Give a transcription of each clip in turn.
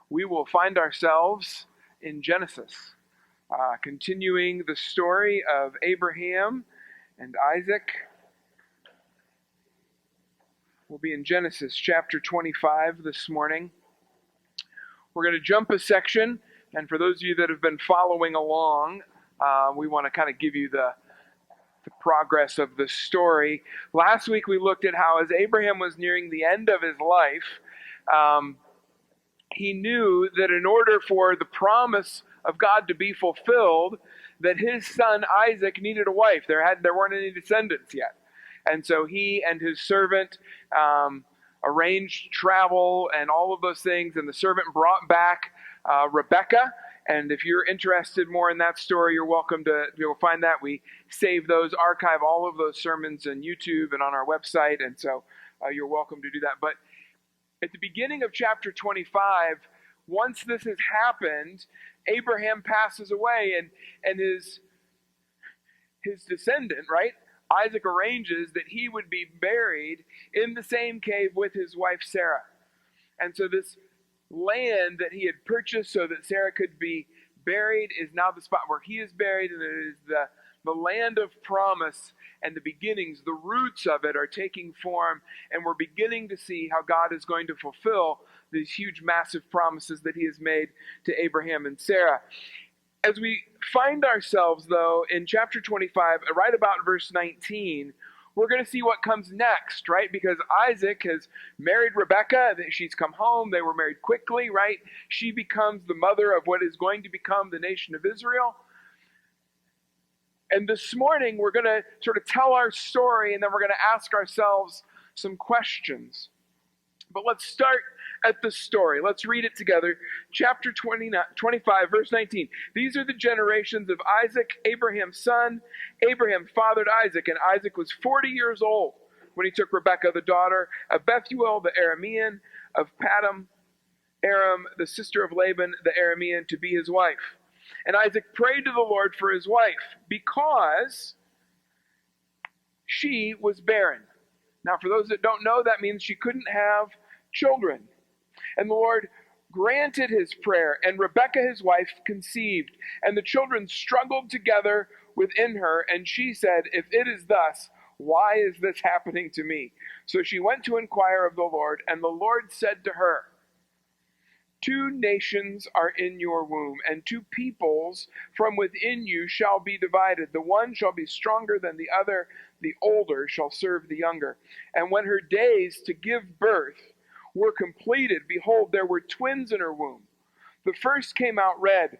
We will find ourselves in Genesis, continuing the story of Abraham and Isaac. We'll be in Genesis chapter 25 this morning. We're going to jump a section, and for those of you that have been following along, we want to kind of give you the progress of the story. Last week we looked at how as Abraham was nearing the end of his life, he knew that in order for the promise of God to be fulfilled, that his son Isaac needed a wife. There weren't any descendants yet. And so he and his servant arranged travel and all of those things, and the servant brought back Rebekah. And if you're interested more in that story, you're welcome to find that. We save those, archive all of those sermons on YouTube and on our website, and so you're welcome to do that. But at the beginning of chapter 25, once this has happened, Abraham passes away, and his descendant, right, Isaac, arranges that he would be buried in the same cave with his wife Sarah. And so this land that he had purchased so that Sarah could be buried is now the spot where he is buried, and it is the land of promise, and the beginnings, the roots of it are taking form, and we're beginning to see how God is going to fulfill these huge, massive promises that he has made to Abraham and Sarah. As we find ourselves, though, in chapter 25, right about verse 19, we're going to see what comes next, right? Because Isaac has married Rebekah. She's come home. They were married quickly, right? She becomes the mother of what is going to become the nation of Israel. And this morning, we're going to sort of tell our story, and then we're going to ask ourselves some questions. But let's start at the story. Let's read it together. Chapter 25, verse 19. These are the generations of Isaac, Abraham's son. Abraham fathered Isaac, and Isaac was 40 years old when he took Rebekah, the daughter of Bethuel, the Aramean, of Paddan Aram, the sister of Laban, the Aramean, to be his wife. And Isaac prayed to the Lord for his wife because she was barren. Now, for those that don't know, that means she couldn't have children. And the Lord granted his prayer, and Rebekah, his wife, conceived. And the children struggled together within her, and she said, "If it is thus, why is this happening to me?" So she went to inquire of the Lord, and the Lord said to her, "Two nations are in your womb, and two peoples from within you shall be divided. The one shall be stronger than the other, the older shall serve the younger." And when her days to give birth were completed, behold, there were twins in her womb. The first came out red,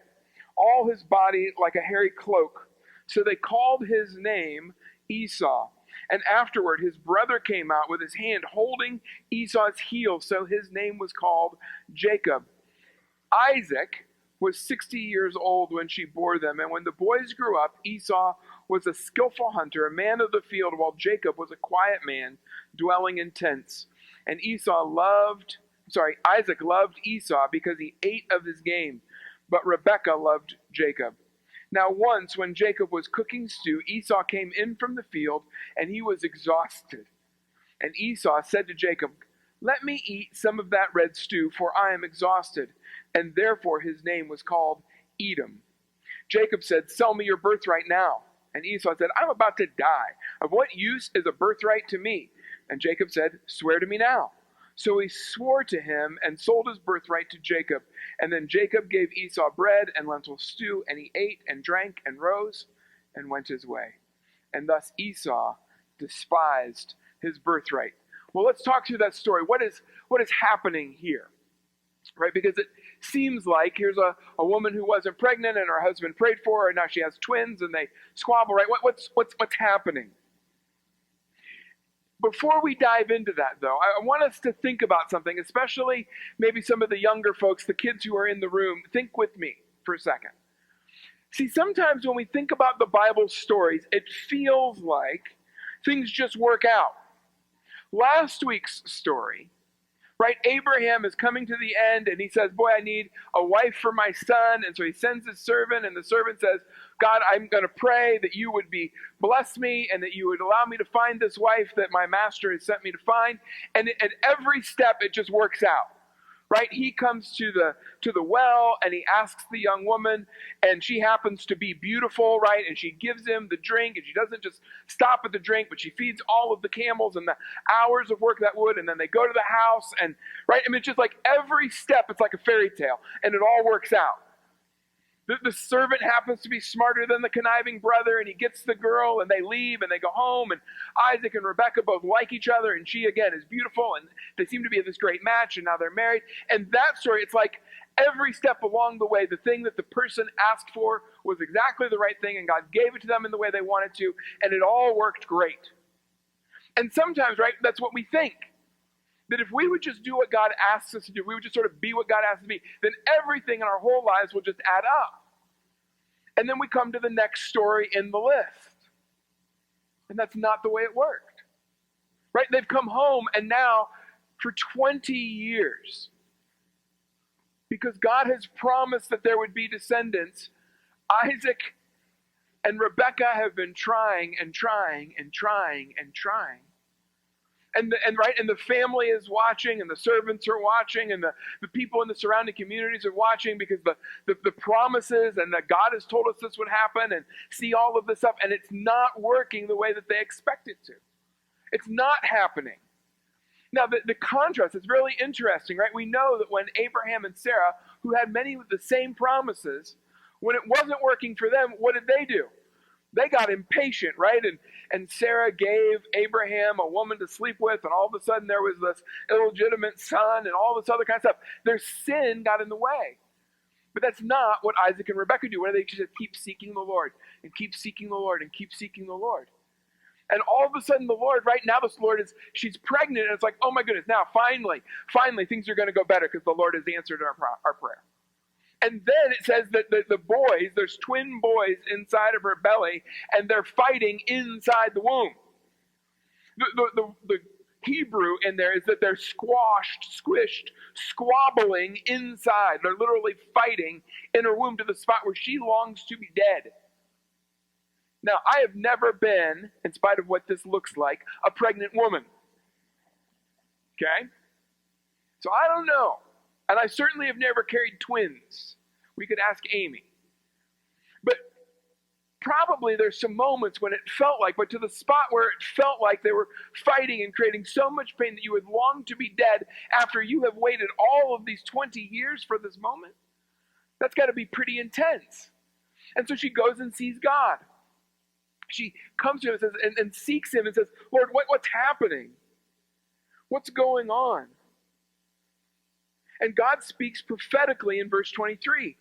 all his body like a hairy cloak. So they called his name Esau. And afterward his brother came out with his hand holding Esau's heel, so his name was called Jacob. Isaac was 60 years old when she bore them, and when the boys grew up, Esau was a skillful hunter, a man of the field, while Jacob was a quiet man, dwelling in tents. And Isaac loved Esau because he ate of his game, but Rebekah loved Jacob. Now once, when Jacob was cooking stew, Esau came in from the field, and he was exhausted. And Esau said to Jacob, "Let me eat some of that red stew, for I am exhausted." And therefore his name was called Edom. Jacob said, "Sell me your birthright now." And Esau said, "I'm about to die. Of what use is a birthright to me?" And Jacob said, "Swear to me now." So he swore to him and sold his birthright to Jacob. And then Jacob gave Esau bread and lentil stew, and he ate and drank and rose and went his way. And thus Esau despised his birthright. Well, let's talk through that story. What is happening here? Right? Because it seems like here's a woman who wasn't pregnant, and her husband prayed for her, and now she has twins, and they squabble, right? What's happening? Before we dive into that, though, I want us to think about something, especially maybe some of the younger folks, the kids who are in the room. Think with me for a second. See, sometimes when we think about the Bible stories, it feels like things just work out. Last week's story, right? Abraham is coming to the end, and he says, "Boy, I need a wife for my son." And so he sends his servant, and the servant says, God, I'm going to pray that you would bless me and that you would allow me to find this wife that my master has sent me to find. And at every step, it just works out. Right? He comes to the well and he asks the young woman, and she happens to be beautiful, right? And she gives him the drink, and she doesn't just stop at the drink, but she feeds all of the camels and the hours of work that would, and then they go to the house, and right? I mean, it's just like every step, it's like a fairy tale, and it all works out. The servant happens to be smarter than the conniving brother, and he gets the girl, and they leave, and they go home, and Isaac and Rebekah both like each other, and she, again, is beautiful, and they seem to be this great match, and now they're married. And that story, it's like every step along the way, the thing that the person asked for was exactly the right thing, and God gave it to them in the way they wanted to, and it all worked great. And sometimes, right, that's what we think. That if we would just do what God asks us to do, we would just sort of be what God asks us to be, then everything in our whole lives will just add up. And then we come to the next story in the list. And that's not the way it worked. Right? They've come home, and now for 20 years, because God has promised that there would be descendants, Isaac and Rebekah have been trying and trying and trying and trying. And the family is watching, and the servants are watching, and the people in the surrounding communities are watching, because the promises and that God has told us this would happen, and see all of this stuff, and it's not working the way that they expect it to. It's not happening. Now, the contrast is really interesting, right? We know that when Abraham and Sarah, who had many of the same promises, when it wasn't working for them, what did they do? They got impatient, right? And Sarah gave Abraham a woman to sleep with, and all of a sudden there was this illegitimate son and all this other kind of stuff. Their sin got in the way. But that's not what Isaac and Rebekah do. Where they just keep seeking the Lord, and keep seeking the Lord, and keep seeking the Lord. And all of a sudden the Lord, right now this Lord she's pregnant, and it's like, oh my goodness, now finally things are going to go better because the Lord has answered our prayer. And then it says that the boys, there's twin boys inside of her belly, and they're fighting inside the womb. The Hebrew in there is that they're squished, squabbling inside. They're literally fighting in her womb to the spot where she longs to be dead. Now, I have never been, in spite of what this looks like, a pregnant woman. Okay? So I don't know. And I certainly have never carried twins. We could ask Amy. But probably there's some moments when it felt like, but to the spot where it felt like they were fighting and creating so much pain that you would long to be dead after you have waited all of these 20 years for this moment. That's got to be pretty intense. And so she goes and sees God. She comes to him and says, and seeks him and says, Lord, what's happening? What's going on? And God speaks prophetically in verse 23.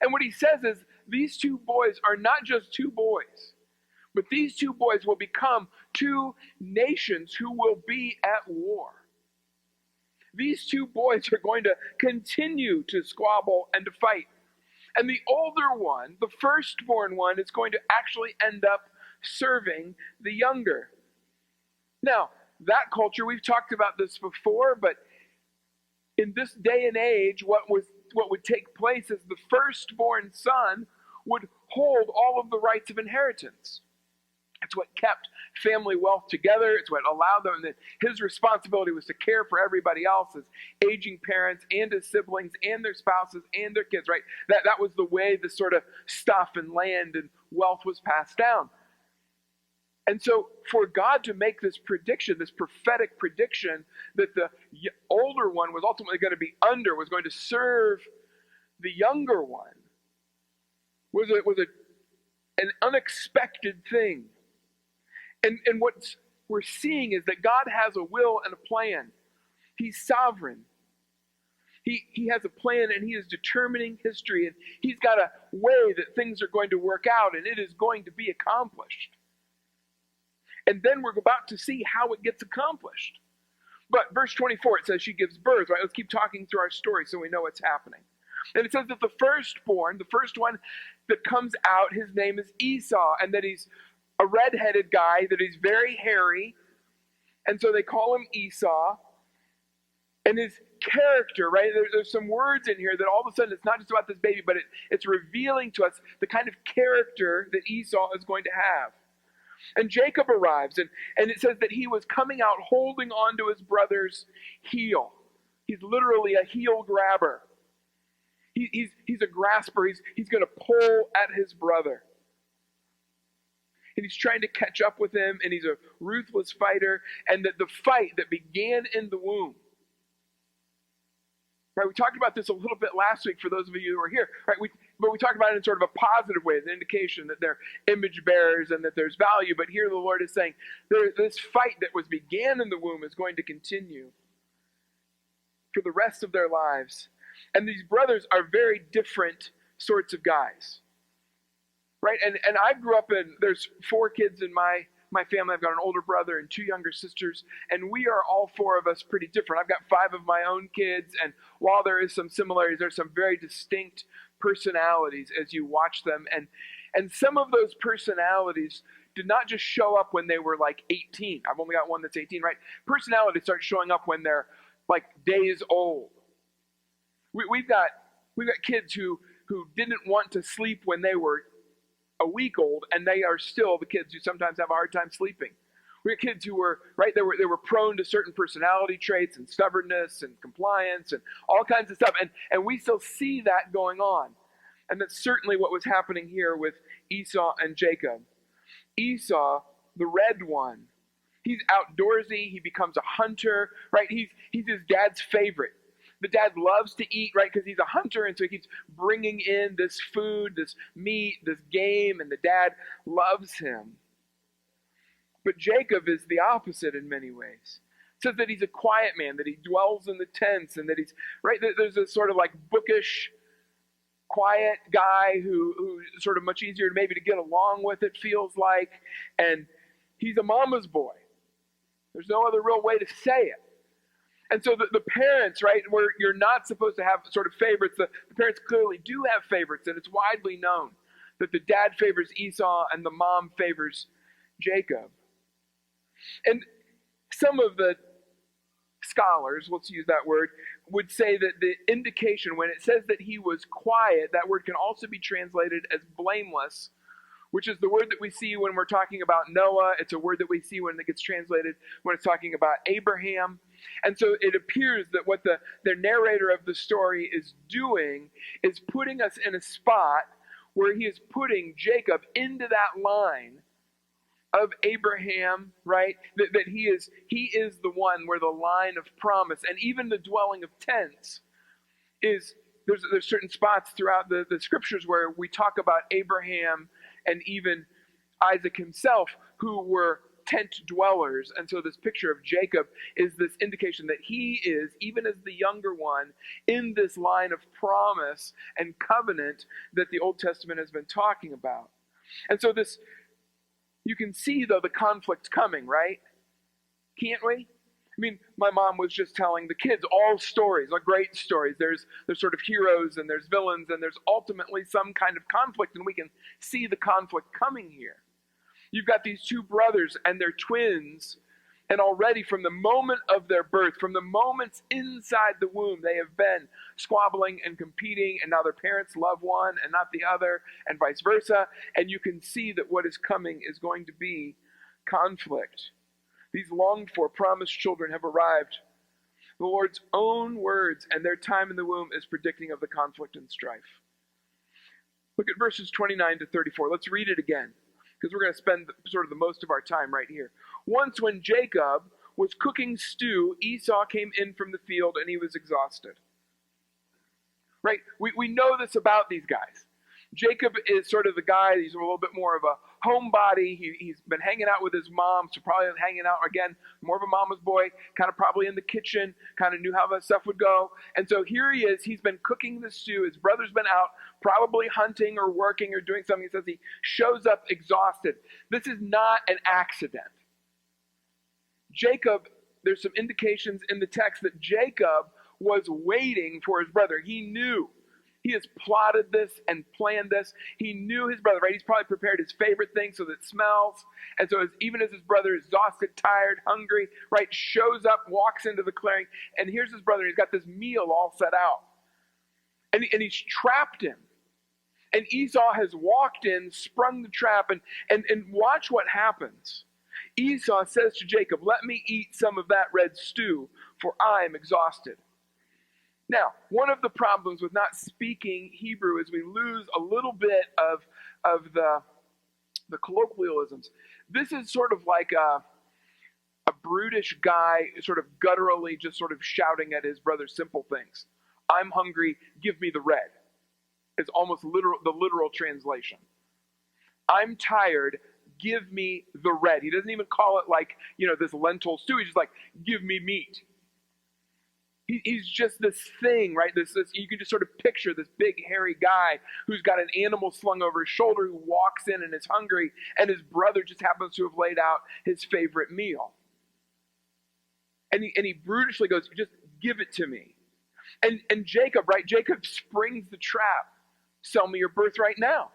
And what he says is, these two boys are not just two boys, but these two boys will become two nations who will be at war. These two boys are going to continue to squabble and to fight. And the older one, the firstborn one, is going to actually end up serving the younger. Now, that culture, we've talked about this before, but in this day and age, what would take place is the firstborn son would hold all of the rights of inheritance. It's what kept family wealth together. It's what allowed them that his responsibility was to care for everybody else, his aging parents and his siblings and their spouses and their kids, right? That was the way this sort of stuff and land and wealth was passed down. And so for God to make this prediction, this prophetic prediction that the older one was ultimately going to be was going to serve the younger one, was an unexpected thing. And what we're seeing is that God has a will and a plan. He's sovereign. He has a plan, and he is determining history, and he's got a way that things are going to work out, and it is going to be accomplished. And then we're about to see how it gets accomplished. But verse 24, it says she gives birth, right? Let's keep talking through our story so we know what's happening. And it says that the firstborn, the first one that comes out, his name is Esau, and that he's a red-headed guy, that he's very hairy, and so they call him Esau. And his character, right? There's some words in here that all of a sudden it's not just about this baby, but it's revealing to us the kind of character that Esau is going to have. And Jacob arrives, and it says that he was coming out holding on to his brother's heel. He's literally a heel grabber. He's a grasper. He's going to pull at his brother. And he's trying to catch up with him, and he's a ruthless fighter. And that the fight that began in the womb, right? We talked about this a little bit last week for those of you who were here, right? But we talked about it in sort of a positive way, the indication that they're image bearers and that there's value. But here the Lord is saying this fight that began in the womb is going to continue for the rest of their lives. And these brothers are very different sorts of guys, right? And I grew up there's 4 kids in my family. I've got an older brother and 2 younger sisters, and we are all 4 of us pretty different. I've got 5 of my own kids, and while there is some similarities, there's some very distinct personalities as you watch them. And some of those personalities did not just show up when they were like 18. I've only got one that's 18, right? Personalities start showing up when they're like days old. We've got kids who didn't want to sleep when they were a week old, and they are still the kids who sometimes have a hard time sleeping. We had kids who were, right, they were prone to certain personality traits and stubbornness and compliance and all kinds of stuff. And we still see that going on. And that's certainly what was happening here with Esau and Jacob. Esau, the red one, he's outdoorsy, he becomes a hunter, right? He's his dad's favorite. The dad loves to eat, right, because he's a hunter, and so he keeps bringing in this food, this meat, this game, and the dad loves him. But Jacob is the opposite in many ways. It says that he's a quiet man, that he dwells in the tents, and that he's, right, there's a sort of like bookish, quiet guy who's sort of much easier maybe to get along with, it feels like, and he's a mama's boy. There's no other real way to say it. And so the parents, right, where you're not supposed to have sort of favorites, the parents clearly do have favorites, and it's widely known that the dad favors Esau and the mom favors Jacob. And some of the scholars, let's use that word, would say that the indication when it says that he was quiet, that word can also be translated as blameless, which is the word that we see when we're talking about Noah. It's a word that we see when it gets translated when it's talking about Abraham. And so it appears that what the narrator of the story is doing is putting us in a spot where he is putting Jacob into that line of Abraham, right? That he is the one where the line of promise and even the dwelling of tents is, there's certain spots throughout the scriptures where we talk about Abraham and even Isaac himself who were tent dwellers. And so this picture of Jacob is this indication that he is, even as the younger one, in this line of promise and covenant that the Old Testament has been talking about. And so this, you can see though the conflict's coming, right? Can't we? I mean, my mom was just telling the kids all stories, like great stories. There's sort of heroes and there's villains and there's ultimately some kind of conflict, and we can see the conflict coming here. You've got these 2 brothers and they're twins, and already from the moment of their birth, from the moments inside the womb, they have been squabbling and competing, and now their parents love one and not the other, and vice versa. And you can see that what is coming is going to be conflict. These longed for, promised children have arrived. The Lord's own words and their time in the womb is predicting of the conflict and strife. Look at verses 29 to 34. Let's read it again, because we're going to spend sort of the most of our time right here. Once when Jacob was cooking stew, Esau came in from the field and he was exhausted. Right? We know this about these guys. Jacob is sort of the guy, he's a little bit more of a homebody. He's been hanging out with his mom, so probably hanging out, again, more of a mama's boy, kind of probably in the kitchen, kind of knew how that stuff would go. And so here he is, he's been cooking the stew. His brother's been out, probably hunting or working or doing something. He says he shows up exhausted. This is not an accident. Jacob, there's some indications in the text that Jacob was waiting for his brother. He knew He has plotted this and planned this. He knew his brother, right? He's probably prepared his favorite thing so that it smells. And so even as his brother is exhausted, tired, hungry, right, shows up, walks into the clearing, and here's his brother. He's got this meal all set out. And he's trapped him. And Esau has walked in, sprung the trap, and watch what happens. Esau says to Jacob, "Let me eat some of that red stew, for I am exhausted." Now, one of the problems with not speaking Hebrew is we lose a little bit of the colloquialisms. This is sort of like a brutish guy sort of gutturally just sort of shouting at his brother simple things. "I'm hungry, give me the red." It's almost the literal translation. "I'm tired, give me the red." He doesn't even call it like, this lentil stew. He's just like, "Give me meat." He's just this thing, right? This you can just sort of picture this big hairy guy who's got an animal slung over his shoulder, who walks in and is hungry, and his brother just happens to have laid out his favorite meal. And he brutishly goes, "Just give it to me." And Jacob, right? Jacob springs the trap. "Sell me your birthright now.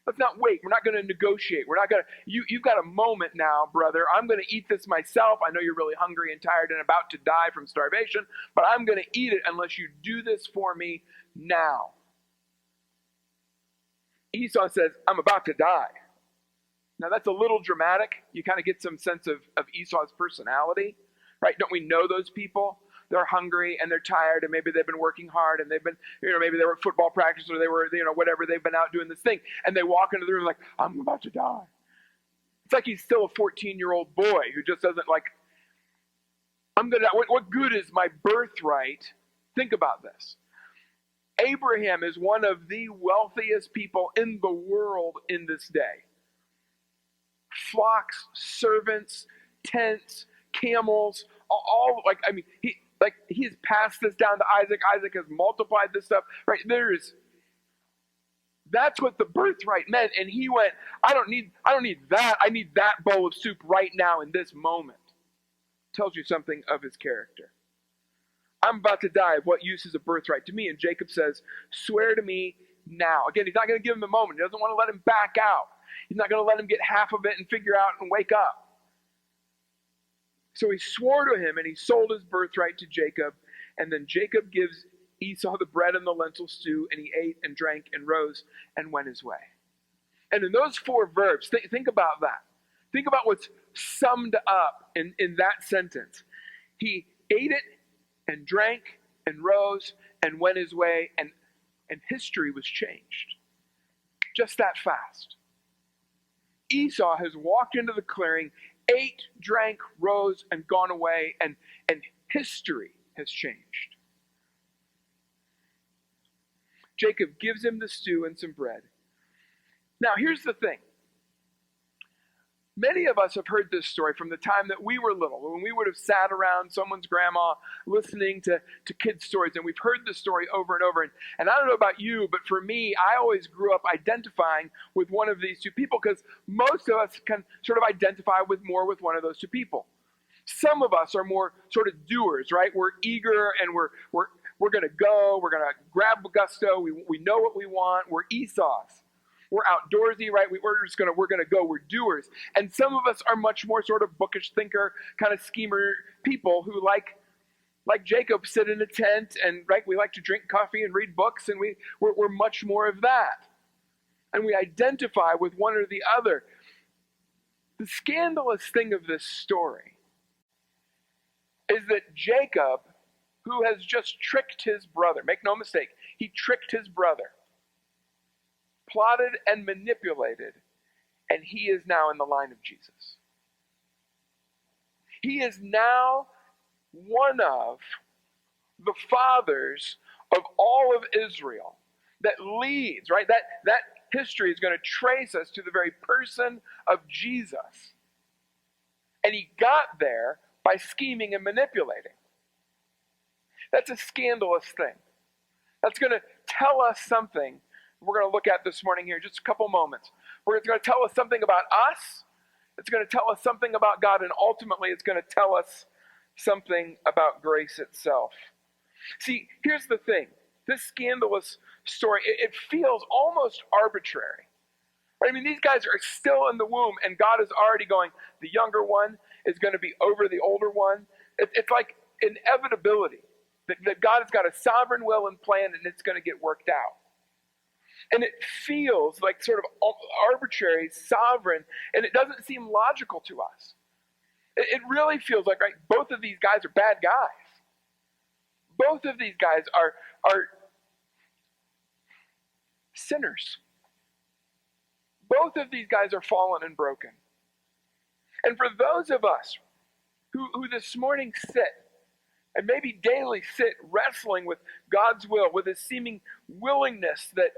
Let's not wait. We're not going to negotiate. We're not going to, you've got a moment now, brother. I'm going to eat this myself. I know you're really hungry and tired and about to die from starvation, but I'm going to eat it unless you do this for me now." Esau says, "I'm about to die." Now that's a little dramatic. You kind of get some sense of Esau's personality, right? Don't we know those people? They're hungry and they're tired, and maybe they've been working hard, and they've been, maybe they were at football practice, or they were, whatever, they've been out doing this thing, and they walk into the room like, "I'm about to die." It's like he's still a 14-year-old boy who just doesn't I'm going to die. What good is my birthright? Think about this. Abraham is one of the wealthiest people in the world in this day. Flocks, servants, tents, camels, all he's passed this down to Isaac. Isaac has multiplied this stuff, right? That's what the birthright meant. And he went, I don't need that. I need that bowl of soup right now in this moment. Tells you something of his character. "I'm about to die. Of what use is a birthright to me?" And Jacob says, "Swear to me now." Again, he's not going to give him a moment. He doesn't want to let him back out. He's not going to let him get half of it and figure out and wake up. So he swore to him, and he sold his birthright to Jacob. And then Jacob gives Esau the bread and the lentil stew, and he ate and drank and rose and went his way. And in those four verbs, think about that. Think about what's summed up in that sentence. He ate it and drank and rose and went his way, and history was changed. Just that fast. Esau has walked into the clearing, ate, drank, rose, and gone away, and history has changed. Jacob gives him the stew and some bread. Now, here's the thing. Many of us have heard this story from the time that we were little, when we would have sat around someone's grandma listening to kids' stories, and we've heard this story over and over. And I don't know about you, but for me, I always grew up identifying with one of these two people, because most of us can sort of identify with one of those two people. Some of us are more sort of doers, right? We're eager, and we're going to go. We're going to grab gusto. We know what we want. We're Esau's. We're outdoorsy, right? We're gonna go. We're doers. And some of us are much more sort of bookish thinker, kind of schemer people who like Jacob sit in a tent, and right, we like to drink coffee and read books, and we're much more of that. And we identify with one or the other. The scandalous thing of this story is that Jacob, who has just tricked his brother, make no mistake, he tricked his brother, plotted and manipulated, and he is now in the line of Jesus. He is now one of the fathers of all of Israel that leads, right? That history is going to trace us to the very person of Jesus. And he got there by scheming and manipulating. That's a scandalous thing. That's going to tell us something we're going to look at this morning here in just a couple moments. It's going to tell us something about us. It's going to tell us something about God, and ultimately it's going to tell us something about grace itself. See, here's the thing. This scandalous story, it feels almost arbitrary. Right? I mean, these guys are still in the womb, and God is already going, the younger one is going to be over the older one. It's like inevitability that God has got a sovereign will and plan, and it's going to get worked out. And it feels like sort of arbitrary, sovereign, and it doesn't seem logical to us. It really feels like, right, both of these guys are bad guys. Both of these guys are sinners. Both of these guys are fallen and broken. And for those of us who this morning sit, and maybe daily sit wrestling with God's will, with his seeming willingness that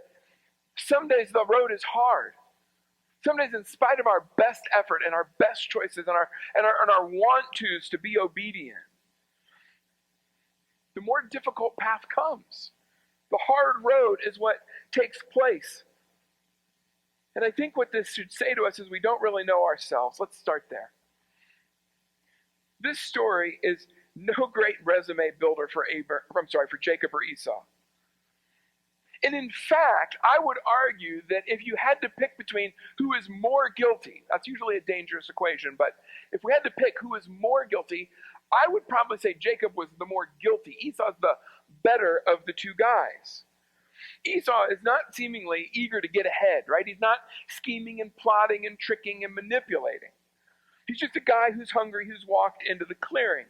some days the road is hard. Some days, in spite of our best effort and our best choices and our want-tos to be obedient, the more difficult path comes. The hard road is what takes place. And I think what this should say to us is we don't really know ourselves. Let's start there. This story is no great resume builder for Jacob or Esau. And in fact, I would argue that if you had to pick between who is more guilty, that's usually a dangerous equation, but if we had to pick who is more guilty, I would probably say Jacob was the more guilty. Esau's the better of the two guys. Esau is not seemingly eager to get ahead, right? He's not scheming and plotting and tricking and manipulating. He's just a guy who's hungry, who's walked into the clearing.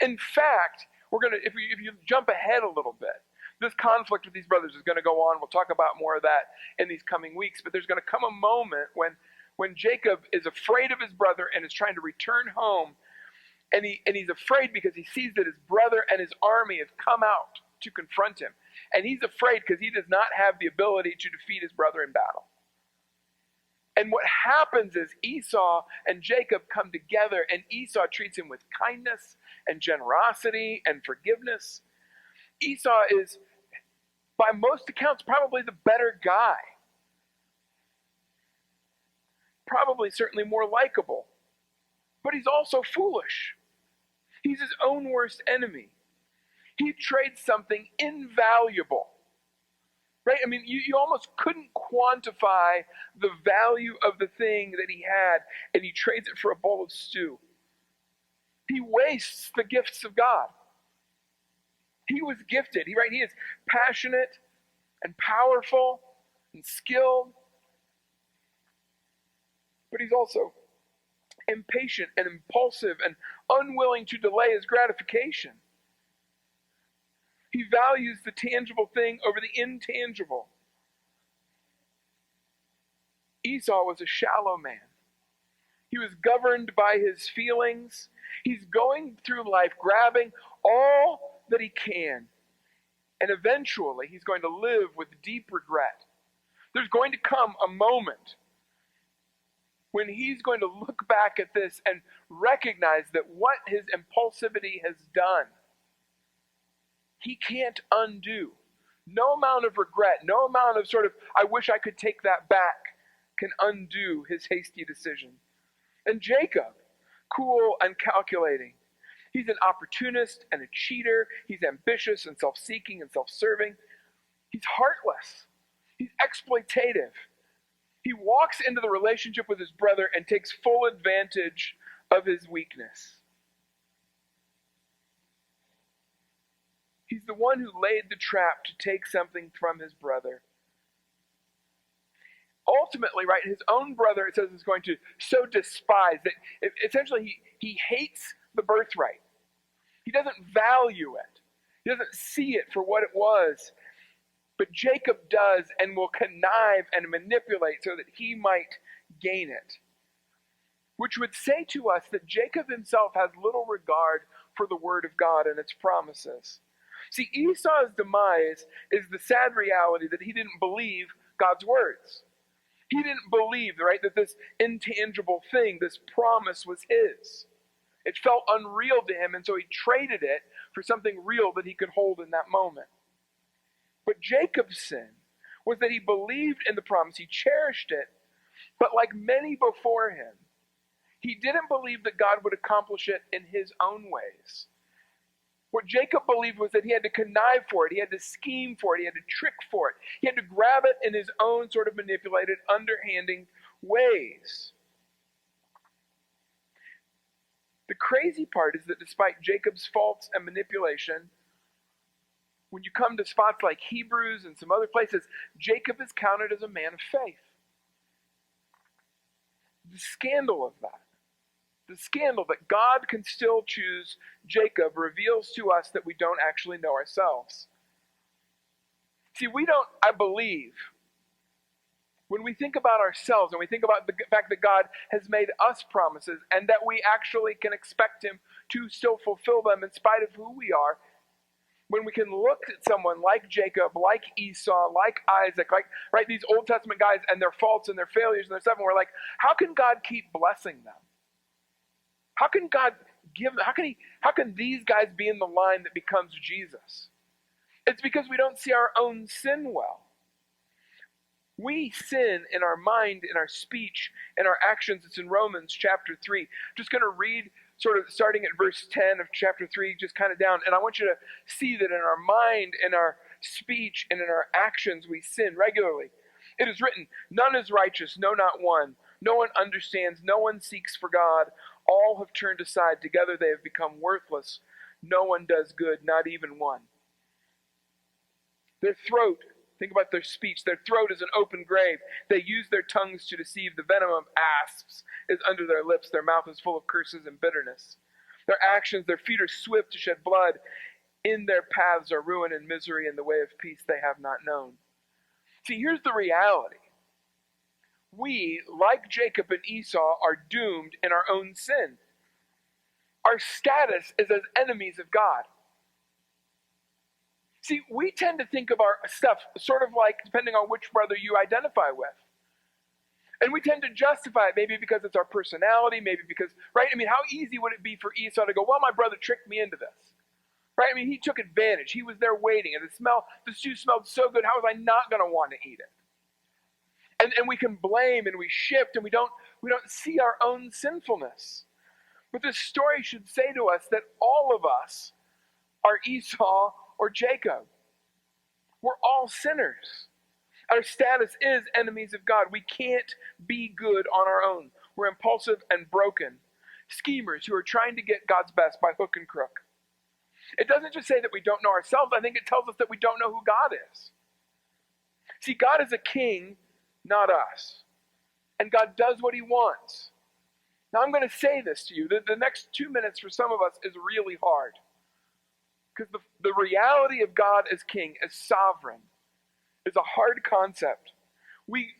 In fact, if you jump ahead a little bit, this conflict with these brothers is going to go on. We'll talk about more of that in these coming weeks. But there's going to come a moment when Jacob is afraid of his brother and is trying to return home. And he's afraid because he sees that his brother and his army have come out to confront him. And he's afraid because he does not have the ability to defeat his brother in battle. And what happens is Esau and Jacob come together, and Esau treats him with kindness and generosity and forgiveness. Esau is, by most accounts, probably the better guy. Probably certainly more likable. But he's also foolish. He's his own worst enemy. He trades something invaluable. Right? I mean, you almost couldn't quantify the value of the thing that he had, and he trades it for a bowl of stew. He wastes the gifts of God. He was gifted. He is passionate and powerful and skilled. But he's also impatient and impulsive and unwilling to delay his gratification. He values the tangible thing over the intangible. Esau was a shallow man. He was governed by his feelings. He's going through life grabbing all that he can. And eventually he's going to live with deep regret. There's going to come a moment when he's going to look back at this and recognize that what his impulsivity has done, he can't undo. No amount of regret, no amount of I wish I could take that back, can undo his hasty decision. And Jacob, cool and calculating. He's an opportunist and a cheater. He's ambitious and self-seeking and self-serving. He's heartless. He's exploitative. He walks into the relationship with his brother and takes full advantage of his weakness. He's the one who laid the trap to take something from his brother. Ultimately, his own brother, it says, is going to so despise that essentially he hates the birthright. He doesn't value it. He doesn't see it for what it was. But Jacob does and will connive and manipulate so that he might gain it. Which would say to us that Jacob himself has little regard for the word of God and its promises. See, Esau's demise is the sad reality that he didn't believe God's words. He didn't believe, that this intangible thing, this promise was his. It felt unreal to him, and so he traded it for something real that he could hold in that moment. But Jacob's sin was that he believed in the promise, he cherished it, but like many before him, he didn't believe that God would accomplish it in his own ways. What Jacob believed was that he had to connive for it, he had to scheme for it, he had to trick for it. He had to grab it in his own sort of manipulated, underhanding ways. The crazy part is that despite Jacob's faults and manipulation, when you come to spots like Hebrews and some other places, Jacob is counted as a man of faith. The scandal of that, the scandal that God can still choose Jacob, reveals to us that we don't actually know ourselves. See, we don't, I believe, when we think about ourselves and we think about the fact that God has made us promises and that we actually can expect him to still fulfill them in spite of who we are, when we can look at someone like Jacob, like Esau, like Isaac, like these Old Testament guys and their faults and their failures and their stuff, and we're like, how can God keep blessing them? How can God give them, how can these guys be in the line that becomes Jesus? It's because we don't see our own sin well. We sin in our mind, in our speech, in our actions. It's in Romans chapter 3. I'm just going to read sort of starting at verse 10 of chapter 3, just kind of down. And I want you to see that in our mind, in our speech, and in our actions, we sin regularly. It is written, none is righteous, no, not one. No one understands, no one seeks for God. All have turned aside. Together they have become worthless. No one does good, not even one. Their throat, think about their speech. Their throat is an open grave. They use their tongues to deceive. The venom of asps is under their lips. Their mouth is full of curses and bitterness. Their actions, their feet are swift to shed blood. In their paths are ruin and misery, and the way of peace they have not known. See, here's the reality. We, like Jacob and Esau, are doomed in our own sin. Our status is as enemies of God. See, we tend to think of our stuff sort of like, depending on which brother you identify with. And we tend to justify it, maybe because it's our personality, maybe because, right? I mean, how easy would it be for Esau to go, well, my brother tricked me into this. Right? I mean, he took advantage. He was there waiting, and the stew smelled so good, how was I not going to want to eat it? And we can blame and we shift, and we don't see our own sinfulness. But this story should say to us that all of us are Esau or Jacob. We're all sinners. Our status is enemies of God. We can't be good on our own. We're impulsive and broken. Schemers who are trying to get God's best by hook and crook. It doesn't just say that we don't know ourselves. I think it tells us that we don't know who God is. See, God is a king, not us. And God does what he wants. Now I'm going to say this to you. The next 2 minutes for some of us is really hard. Because the reality of God as king, as sovereign, is a hard concept. We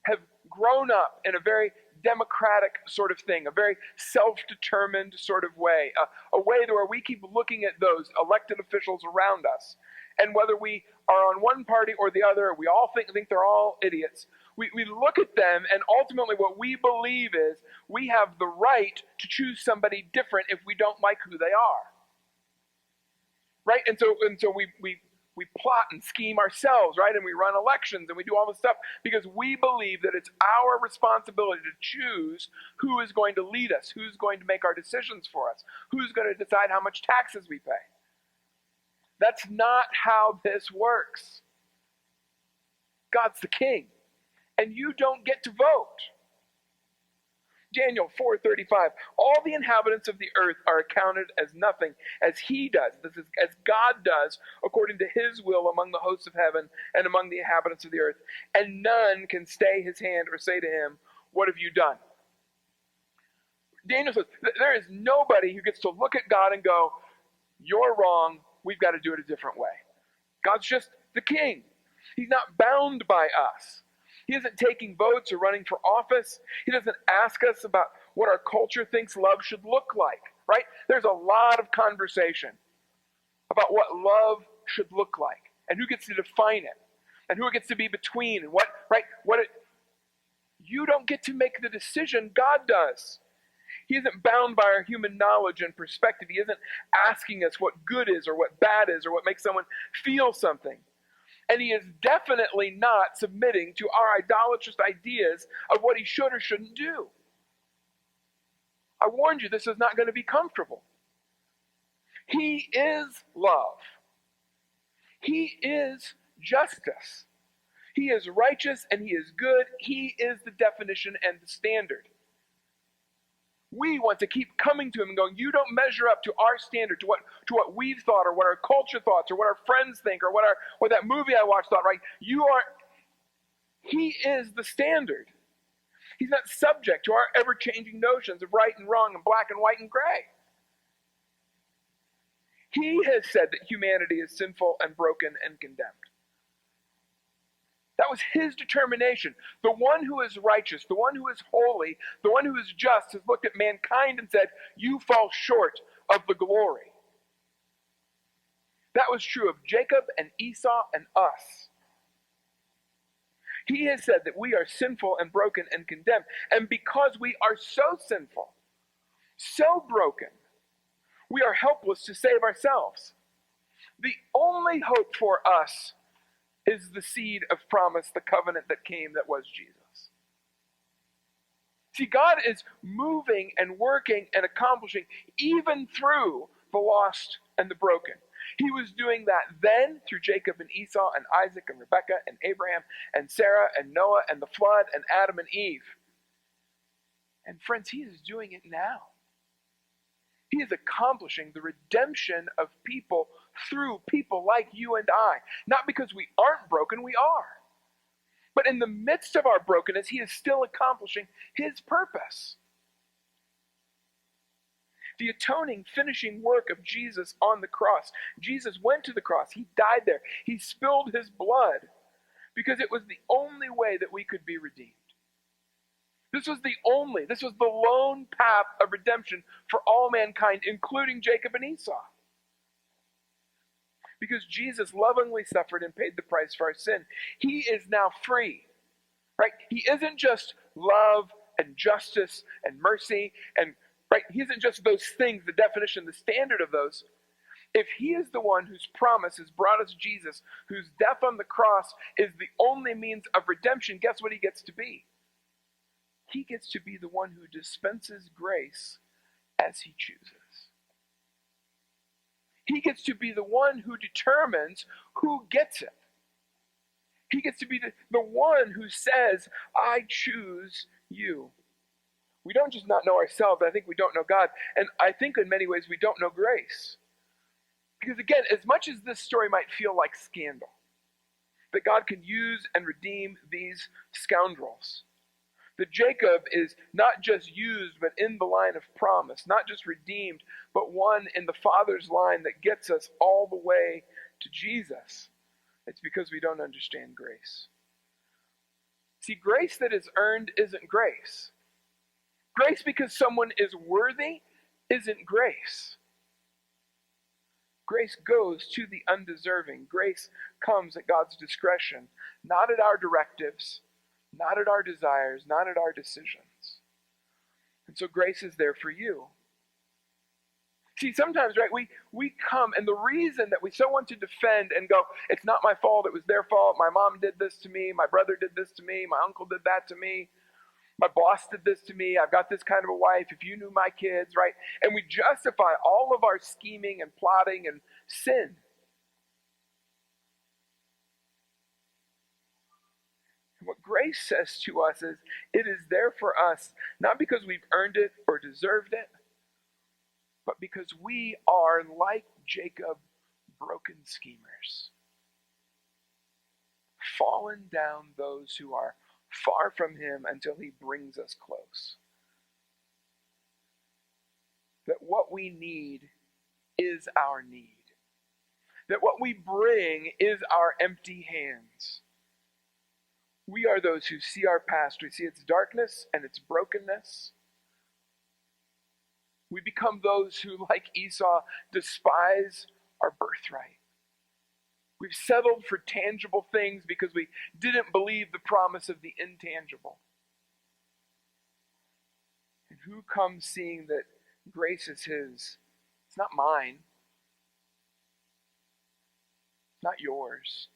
have grown up in a very democratic sort of thing, a very self-determined sort of way, a way where we keep looking at those elected officials around us. And whether we are on one party or the other, we all think they're all idiots. We look at them, and ultimately what we believe is we have the right to choose somebody different if we don't like who they are. Right? And so we plot and scheme ourselves, right? And we run elections and we do all this stuff because we believe that it's our responsibility to choose who is going to lead us, who's going to make our decisions for us, who's going to decide how much taxes we pay. That's not how this works. God's the king, and you don't get to vote. Daniel 4:35, all the inhabitants of the earth are accounted as nothing, as he does, this is as God does, according to his will among the hosts of heaven and among the inhabitants of the earth. And none can stay his hand or say to him, what have you done? Daniel says, there is nobody who gets to look at God and go, you're wrong, we've got to do it a different way. God's just the king. He's not bound by us. He isn't taking votes or running for office. He doesn't ask us about what our culture thinks love should look like, right? There's a lot of conversation about what love should look like and who gets to define it and who it gets to be between and what, right? You don't get to make the decision, God does. He isn't bound by our human knowledge and perspective. He isn't asking us what good is or what bad is or what makes someone feel something. And he is definitely not submitting to our idolatrous ideas of what he should or shouldn't do. I warned you, this is not going to be comfortable. He is love. He is justice. He is righteous and he is good. He is the definition and the standard. We want to keep coming to him and going, you don't measure up to our standard, to what we've thought, or what our culture thoughts, or what our friends think, or what that movie I watched thought, right? He is the standard. He's not subject to our ever-changing notions of right and wrong and black and white and gray. He has said that humanity is sinful and broken and condemned. That was his determination. The one who is righteous, the one who is holy, the one who is just has looked at mankind and said, you fall short of the glory. That was true of Jacob and Esau and us. He has said that we are sinful and broken and condemned. And because we are so sinful, so broken, we are helpless to save ourselves. The only hope for us is the seed of promise, the covenant that came, that was Jesus. See, God is moving and working and accomplishing even through the lost and the broken. He was doing that then through Jacob and Esau and Isaac and Rebekah and Abraham and Sarah and Noah and the flood and Adam and Eve. And friends, he is doing it now. He is accomplishing the redemption of people through people like you and I. Not because we aren't broken, we are. But in the midst of our brokenness, he is still accomplishing his purpose. The atoning, finishing work of Jesus on the cross. Jesus went to the cross. He died there. He spilled his blood because it was the only way that we could be redeemed. This was the lone path of redemption for all mankind, including Jacob and Esau. Because Jesus lovingly suffered and paid the price for our sin, he is now free. Right? He isn't just love and justice and mercy and right? He isn't just those things, the definition, the standard of those. If he is the one whose promise has brought us Jesus, whose death on the cross is the only means of redemption, guess what he gets to be? He gets to be the one who dispenses grace as he chooses. He gets to be the one who determines who gets it. He gets to be the one who says, I choose you. We don't just not know ourselves, I think we don't know God. And I think in many ways we don't know grace. Because again, as much as this story might feel like scandal, that God can use and redeem these scoundrels, that Jacob is not just used, but in the line of promise, not just redeemed, but one in the Father's line that gets us all the way to Jesus. It's because we don't understand grace. See, grace that is earned isn't grace. Grace because someone is worthy isn't grace. Grace goes to the undeserving. Grace comes at God's discretion, not at our directives, not at our desires, not at our decisions. And so grace is there for you. See, sometimes, right, we come, and the reason that we so want to defend and go, it's not my fault, it was their fault, my mom did this to me, my brother did this to me, my uncle did that to me, my boss did this to me, I've got this kind of a wife, if you knew my kids, right? And we justify all of our scheming and plotting and sin. And what grace says to us is, it is there for us, not because we've earned it or deserved it, but because we are, like Jacob, broken schemers. Fallen down those who are far from him until he brings us close. That what we need is our need. That what we bring is our empty hands. We are those who see our past. We see its darkness and its brokenness. We become those who, like Esau, despise our birthright. We've settled for tangible things because we didn't believe the promise of the intangible. And who comes seeing that grace is his? It's not mine. It's not yours.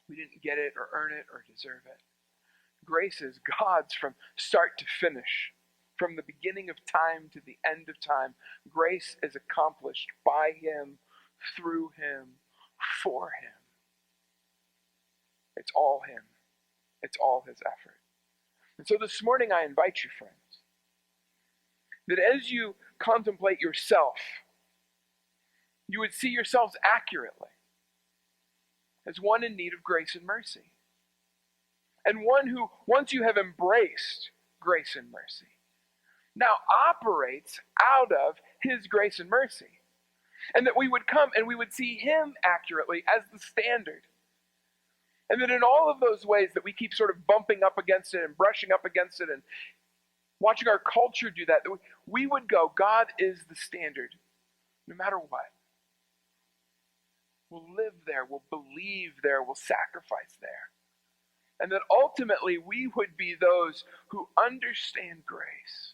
We didn't get it or earn it or deserve it. Grace is God's from start to finish. from the beginning of time to the end of time, grace is accomplished by him, through him, for him. It's all him. It's all his effort. And so this morning I invite you, friends, that as you contemplate yourself, you would see yourselves accurately as one in need of grace and mercy. And one who, once you have embraced grace and mercy, now operates out of his grace and mercy. And that we would come and we would see him accurately as the standard. And that in all of those ways that we keep sort of bumping up against it and brushing up against it and watching our culture do that we would go, God is the standard, no matter what. We'll live there, we'll believe there, we'll sacrifice there. And that ultimately we would be those who understand grace.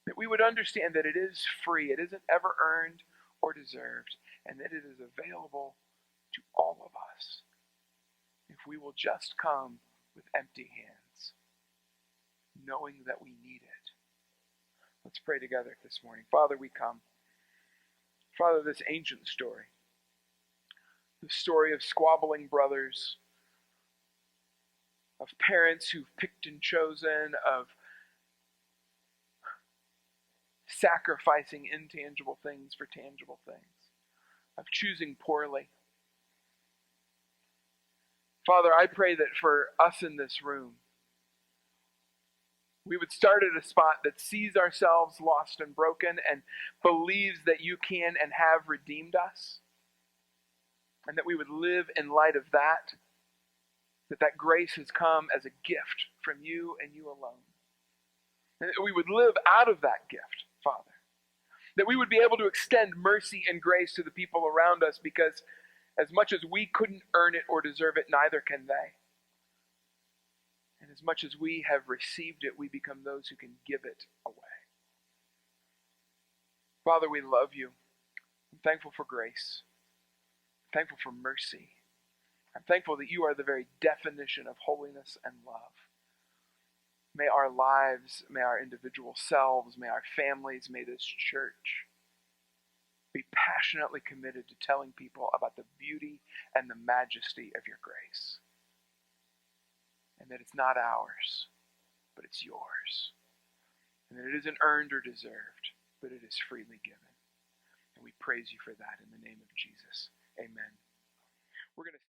That we would understand that it is free, it isn't ever earned or deserved, and that it is available to all of us if we will just come with empty hands, knowing that we need it. Let's pray together this morning. Father, we come. Father, this ancient story, the story of squabbling brothers, of parents who've picked and chosen, of sacrificing intangible things for tangible things, of choosing poorly. Father, I pray that for us in this room, we would start at a spot that sees ourselves lost and broken and believes that you can and have redeemed us, and that we would live in light of that, that grace has come as a gift from you and you alone. And that we would live out of that gift, Father. That we would be able to extend mercy and grace to the people around us, because as much as we couldn't earn it or deserve it, neither can they. And as much as we have received it, we become those who can give it away. Father, we love you. I'm thankful for grace. I'm thankful for mercy. I'm thankful that you are the very definition of holiness and love. May our lives, may our individual selves, may our families, may this church be passionately committed to telling people about the beauty and the majesty of your grace. And that it's not ours, but it's yours. And that it isn't earned or deserved, but it is freely given. And we praise you for that in the name of Jesus. Amen. We're going to